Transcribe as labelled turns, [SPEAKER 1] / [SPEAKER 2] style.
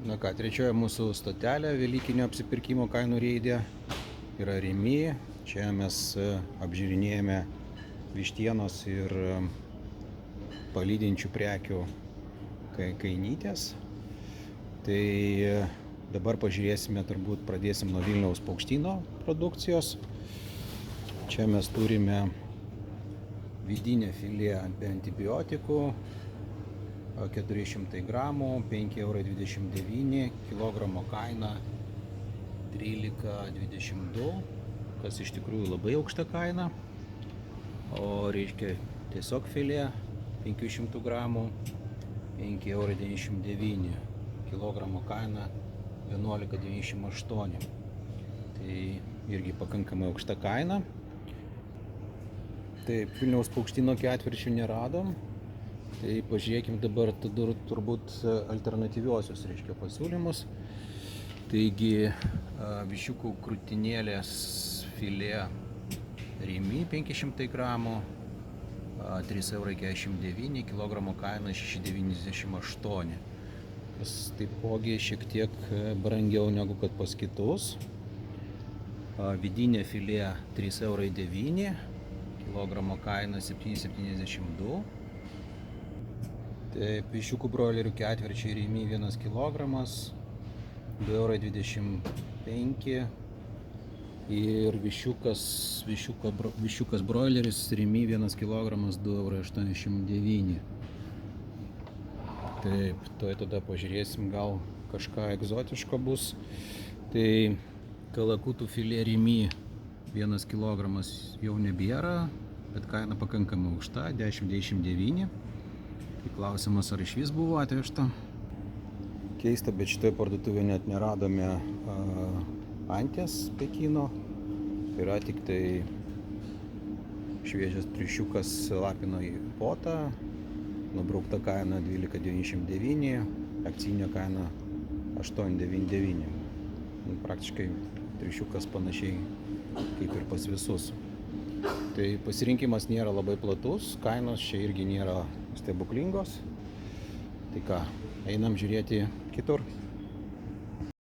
[SPEAKER 1] Na ką, trečioji mūsų stotelė Velykinio apsipirkimo kainų reide yra Rimi. Čia mes apžiūrinėjame vištienos ir palydinčių prekių kainytės. Tai dabar pažiūrėsime, turbūt pradėsim nuo Vilniaus paukštyno produkcijos. Čia mes turime vidinę filė be antibiotikų, 400 gramų, 5,29 €, kilogramo kaina 13,22 €, kas iš tikrųjų labai aukšta kaina. O reiškia tiesiog filė 500 gramų, 5,99 €, kilogramo kaina 11,98 €. Tai irgi pakankamai aukšta kaina. Taip, Vilniaus paukštyno ketvirčių neradom. Tai pažiūrėkime dabar turbūt alternatyviosius, reiškia, pasiūlymus. Taigi viščiukų krūtinėlės filė Rimi 500 gramų, 3,49 €, kilogramo kaina 6,98 €. Tas taipogi šiek tiek brangiau negu kad pas kitus. Vidinė filė 3,09 €, kilogramo kaina 7,72 €. Taip, viščiukų broilerių ketvirčiai Rimi 1 kilogramas, 2,25 € ir viščiukas broileris Rimi 1 kilogramas, 2,89 €. Taip, tada pažiūrėsim, gal kažką egzotiško bus. Tai kalakutų filė Rimi 1 kilogramas jau nebėra, bet kaina pakankamai aukšta, 10,29 €. Tai klausimas, ar iš vis buvo atvežta. Keista, bet šitoje parduotuvėje net neradome anties Pekino. Tai yra tik tai šviežias triušiukas lapino į potą. Nubraukta kaina 12,99 €, akcinė kaina 8,99 €. Praktiškai triušiukas panašiai kaip ir pas visus. Tai pasirinkimas nėra labai platus, kainos čia irgi nėra stebuklingos. Tai ką, einam žiūrėti kitur.